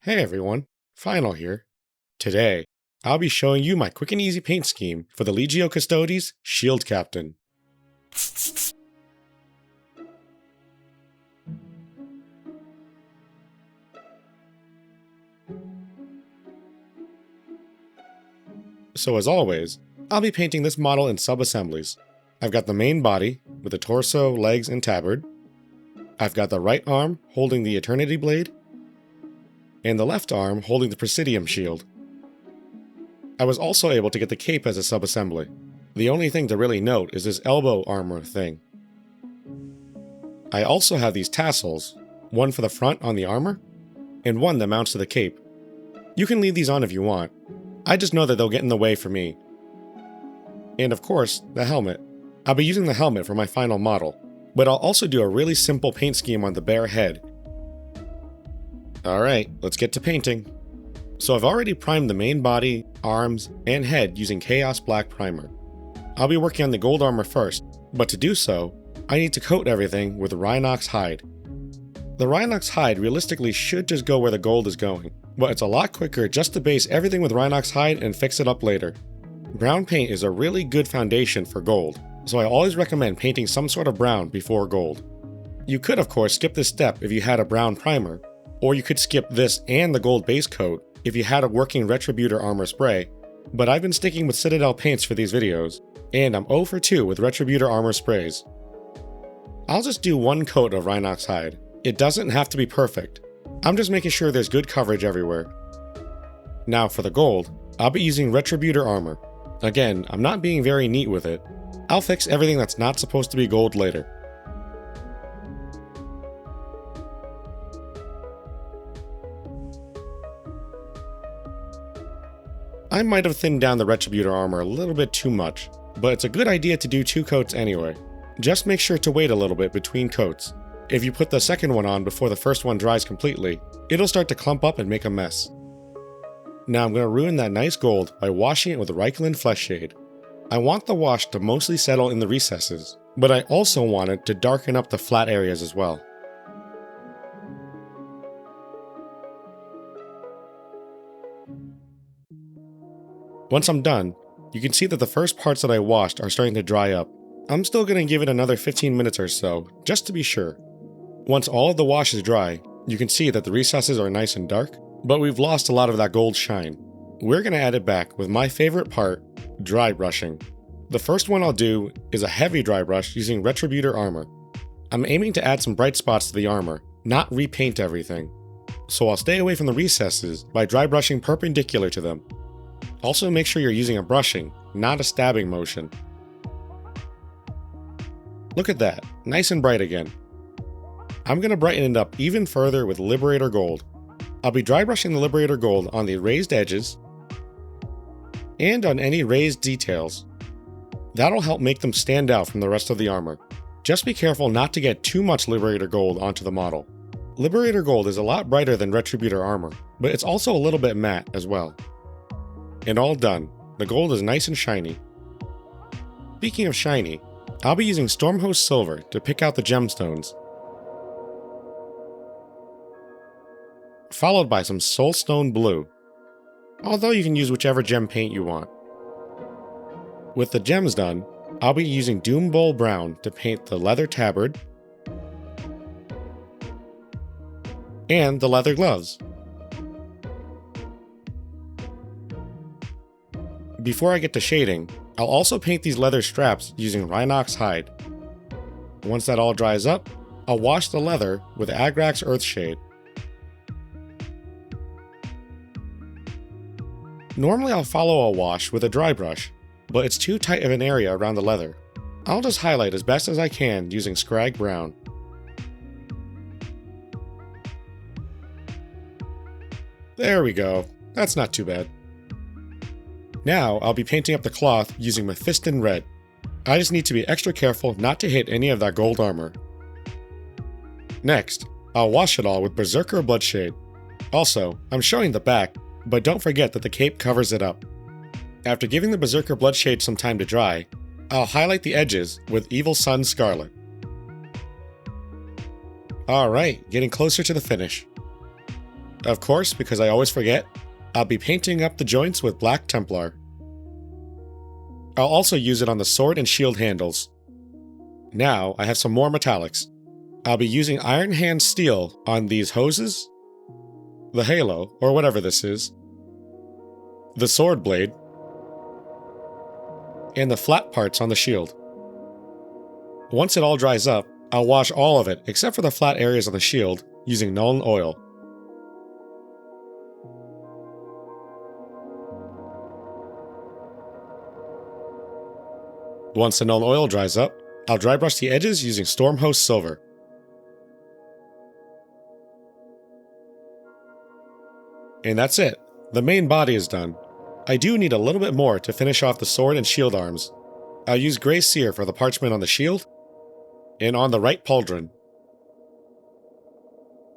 Hey everyone, Final here. Today, I'll be showing you my quick and easy paint scheme for the Legio Custodes Shield Captain. So as always, I'll be painting this model in sub-assemblies. I've got the main body with the torso, legs, and tabard. I've got the right arm holding the Eternity Blade, and the left arm holding the Presidium Shield. I was also able to get the cape as a sub-assembly. The only thing to really note is this elbow armor thing. I also have these tassels, one for the front on the armor, and one that mounts to the cape. You can leave these on if you want. I just know that they'll get in the way for me. And of course, the helmet. I'll be using the helmet for my final model, but I'll also do a really simple paint scheme on the bare head. Alright, let's get to painting. So I've already primed the main body, arms, and head using Chaos Black Primer. I'll be working on the gold armor first, but to do so, I need to coat everything with Rhinox hide. The Rhinox hide realistically should just go where the gold is going, but it's a lot quicker just to base everything with Rhinox hide and fix it up later. Brown paint is a really good foundation for gold, so I always recommend painting some sort of brown before gold. You could of course skip this step if you had a brown primer, or you could skip this and the gold base coat if you had a working Retributor armor spray, but I've been sticking with Citadel paints for these videos, and I'm 0 for 2 with Retributor armor sprays. I'll just do one coat of Rhinox hide. It doesn't have to be perfect. I'm just making sure there's good coverage everywhere. Now for the gold, I'll be using Retributor armor. Again, I'm not being very neat with it. I'll fix everything that's not supposed to be gold later. I might have thinned down the Retributor armor a little bit too much, but it's a good idea to do 2 coats anyway. Just make sure to wait a little bit between coats. If you put the second one on before the first one dries completely, it'll start to clump up and make a mess. Now I'm going to ruin that nice gold by washing it with Reikland Flesh Shade. I want the wash to mostly settle in the recesses, but I also want it to darken up the flat areas as well. Once I'm done, you can see that the first parts that I washed are starting to dry up. I'm still going to give it another 15 minutes or so, just to be sure. Once all of the wash is dry, you can see that the recesses are nice and dark, but we've lost a lot of that gold shine. We're going to add it back with my favorite part, dry brushing. The first one I'll do is a heavy dry brush using Retributor armor. I'm aiming to add some bright spots to the armor, not repaint everything. So I'll stay away from the recesses by dry brushing perpendicular to them. Also make sure you're using a brushing, not a stabbing motion. Look at that, nice and bright again. I'm going to brighten it up even further with Liberator Gold. I'll be dry brushing the Liberator Gold on the raised edges and on any raised details. That'll help make them stand out from the rest of the armor. Just be careful not to get too much Liberator Gold onto the model. Liberator Gold is a lot brighter than Retributor armor, but it's also a little bit matte as well. And all done, the gold is nice and shiny. Speaking of shiny, I'll be using Stormhost Silver to pick out the gemstones, followed by some Soulstone Blue, although you can use whichever gem paint you want. With the gems done, I'll be using Doom Bowl Brown to paint the leather tabard and the leather gloves. Before I get to shading, I'll also paint these leather straps using Rhinox hide. Once that all dries up, I'll wash the leather with Agrax Earthshade. Normally I'll follow a wash with a dry brush, but it's too tight of an area around the leather. I'll just highlight as best as I can using Scrag Brown. There we go, that's not too bad. Now I'll be painting up the cloth using Mephiston Red. I just need to be extra careful not to hit any of that gold armor. Next, I'll wash it all with Berserker Bloodshade. Also, I'm showing the back, but don't forget that the cape covers it up. After giving the Berserker Bloodshade some time to dry, I'll highlight the edges with Evil Sun Scarlet. Alright, getting closer to the finish. Of course, because I always forget, I'll be painting up the joints with Black Templar. I'll also use it on the sword and shield handles. Now, I have some more metallics. I'll be using Iron Hand Steel on these hoses, the halo, or whatever this is, the sword blade, and the flat parts on the shield. Once it all dries up, I'll wash all of it except for the flat areas on the shield using Nuln Oil. Once the Nuln Oil dries up, I'll dry brush the edges using Stormhost Silver. And that's it. The main body is done. I do need a little bit more to finish off the sword and shield arms. I'll use Grey Seer for the parchment on the shield and on the right pauldron.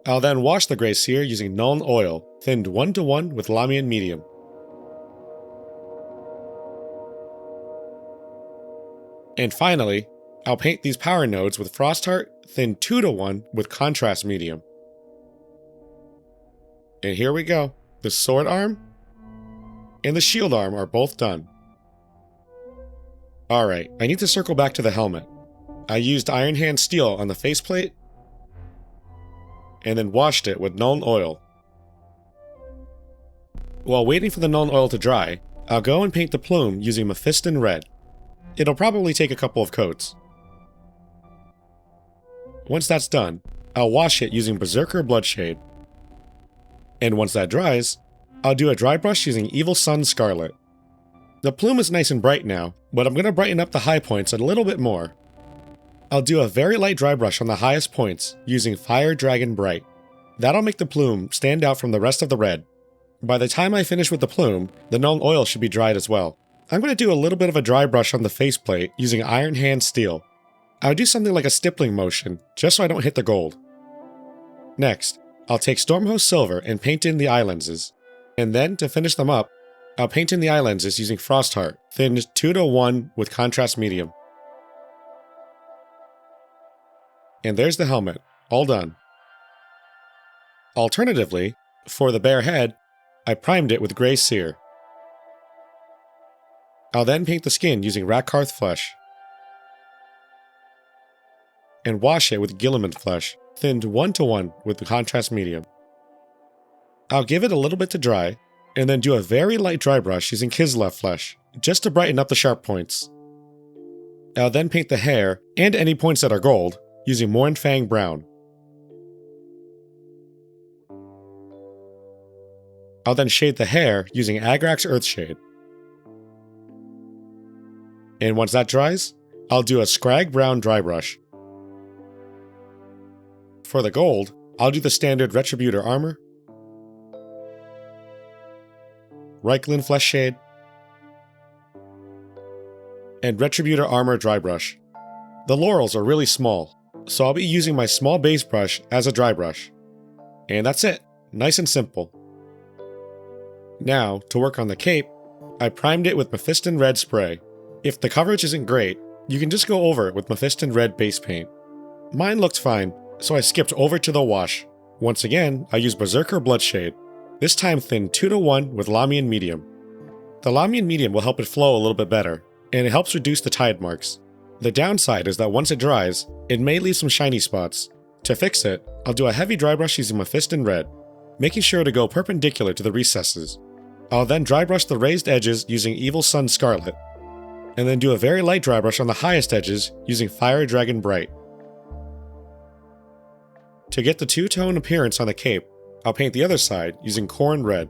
I'll then wash the Grey Seer using Nuln Oil, thinned 1:1 with Lamian Medium. And finally, I'll paint these power nodes with Frostheart, thinned 2:1 with Contrast Medium. And here we go. The sword arm and the shield arm are both done. Alright, I need to circle back to the helmet. I used Iron Hand Steel on the faceplate, and then washed it with Nuln Oil. While waiting for the Nuln Oil to dry, I'll go and paint the plume using Mephiston Red. It'll probably take a couple of coats. Once that's done, I'll wash it using Berserker Bloodshade. And once that dries, I'll do a dry brush using Evil Sun Scarlet. The plume is nice and bright now, but I'm going to brighten up the high points a little bit more. I'll do a very light dry brush on the highest points using Fire Dragon Bright. That'll make the plume stand out from the rest of the red. By the time I finish with the plume, the Nuln Oil should be dried as well. I'm going to do a little bit of a dry brush on the faceplate using Iron Hand Steel. I'll do something like a stippling motion, just so I don't hit the gold. Next, I'll take Stormhost Silver and paint in the eye lenses. And then, to finish them up, I'll paint in the eye lenses using Frostheart, thinned 2:1 with Contrast Medium. And there's the helmet, all done. Alternatively, for the bare head, I primed it with Grey Seer. I'll then paint the skin using Rakarth Flesh. And wash it with Guilliman Flesh, thinned 1:1 with the Contrast Medium. I'll give it a little bit to dry, and then do a very light dry brush using Kislev Flesh, just to brighten up the sharp points. I'll then paint the hair, and any points that are gold, using Mournfang Brown. I'll then shade the hair using Agrax Earthshade. And once that dries, I'll do a Scrag Brown dry brush. For the gold, I'll do the standard Retributor Armor, Reichlin Flesh Shade, and Retributor Armor dry brush. The laurels are really small, so I'll be using my small base brush as a dry brush. And that's it, nice and simple. Now, to work on the cape, I primed it with Mephiston Red spray. If the coverage isn't great, you can just go over it with Mephiston Red base paint. Mine looked fine, so I skipped over to the wash. Once again, I used Berserker Bloodshade, this time thinned 2:1 with Lamian Medium. The Lamian Medium will help it flow a little bit better, and it helps reduce the tide marks. The downside is that once it dries, it may leave some shiny spots. To fix it, I'll do a heavy dry brush using Mephiston Red, making sure to go perpendicular to the recesses. I'll then dry brush the raised edges using Evil Sun Scarlet, and then do a very light dry brush on the highest edges using Fire Dragon Bright. To get the two-tone appearance on the cape, I'll paint the other side using Khorne Red.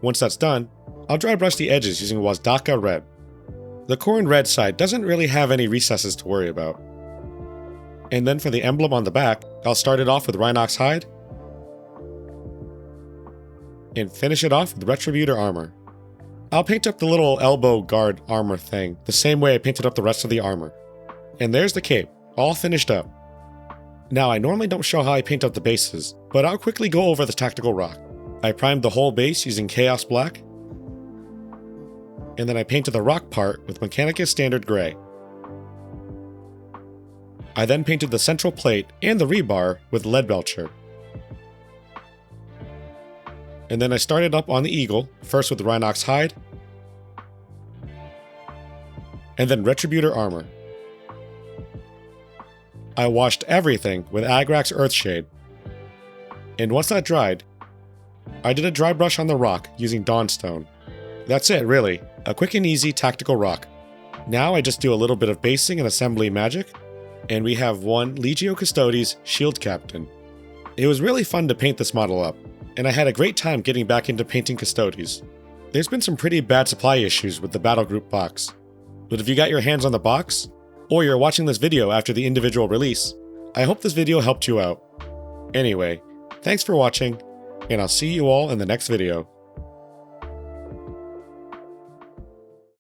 Once that's done, I'll dry brush the edges using Wazdaka Red. The Khorne Red side doesn't really have any recesses to worry about. And then for the emblem on the back, I'll start it off with Rhinox Hide, and finish it off with Retributor Armor. I'll paint up the little elbow guard armor thing the same way I painted up the rest of the armor. And there's the cape, all finished up. Now I normally don't show how I paint up the bases, but I'll quickly go over the tactical rock. I primed the whole base using Chaos Black, and then I painted the rock part with Mechanicus Standard Grey. I then painted the central plate and the rebar with Leadbelcher. And then I started up on the Eagle, first with Rhinox Hide, and then Retributor Armor. I washed everything with Agrax Earthshade. And once that dried, I did a dry brush on the rock using Dawnstone. That's it, really. A quick and easy tactical rock. Now I just do a little bit of basing and assembly magic, and we have one Legio Custodes Shield Captain. It was really fun to paint this model up, and I had a great time getting back into painting Custodes. There's been some pretty bad supply issues with the Battle Group box, but if you got your hands on the box, or you're watching this video after the individual release, I hope this video helped you out. Anyway, thanks for watching, and I'll see you all in the next video.